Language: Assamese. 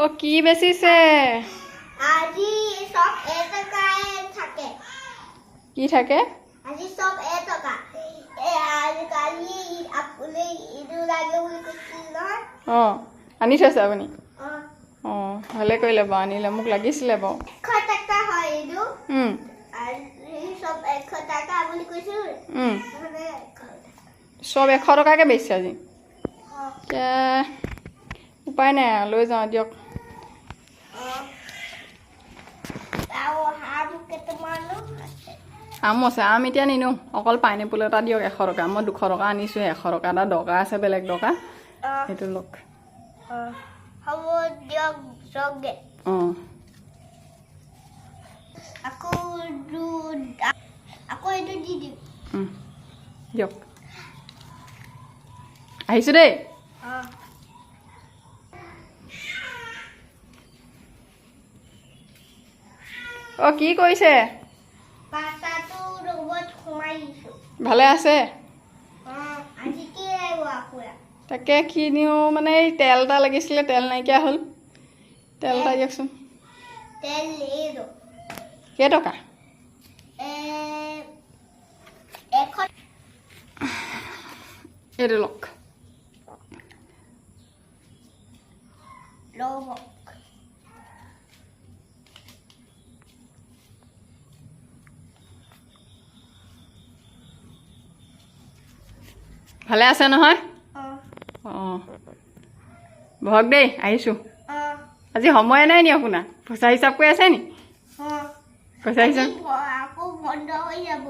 ও কি বেচিছে আজি সব এটকায় থাকে কি থাকে আজি সব এটকা আজি কালি আপুনি ইদু লাগে বুলি কৈছিল নহয় আনি থৈছে আপুনি অ ভালে কৰিলে বাৰু আনিলে মোক লাগিছিলে বাৰু 100 টাকা হয় ইদু আজি সব 100 টাকা বুলি কৈছিল সব 100 টকাকে বেচিছে আজি উপায় নাই লৈ যাওঁ দিয়ক আম আছে আম এতিয়া নিনো অকল পাইনএপল এটা দিয়ক 100 টকা মই 200 টকা আনিছোঁ 100 টকা এটা দৰকাৰ আছে বেলেগ দৰকাৰ সেইটো লওক হ'ব দিয়ক জগে আকৌ এইটো দি দিম দিয়ক আহিছোঁ দেই কি কৰিছে পাতাটো ৰবত সোমাই দিছো ভালে আছে আজি কি লাগিব আপুৰা তাকে কি নিও মানে এই তেল এটা লাগিছিলে তেল নাইকিয়া হ'ল তেল এটা দিয়কচোন তেল লেৰো কেই টকা এইটো লওক লব ভালে আছে নহয় বহক দেই আহিছোঁ আজি সময় নাই নি আপোনাৰ পইচা হিচাপ কৰি আছে নি পইচা হিচাপ আকৌ বন্ধ হৈ যাব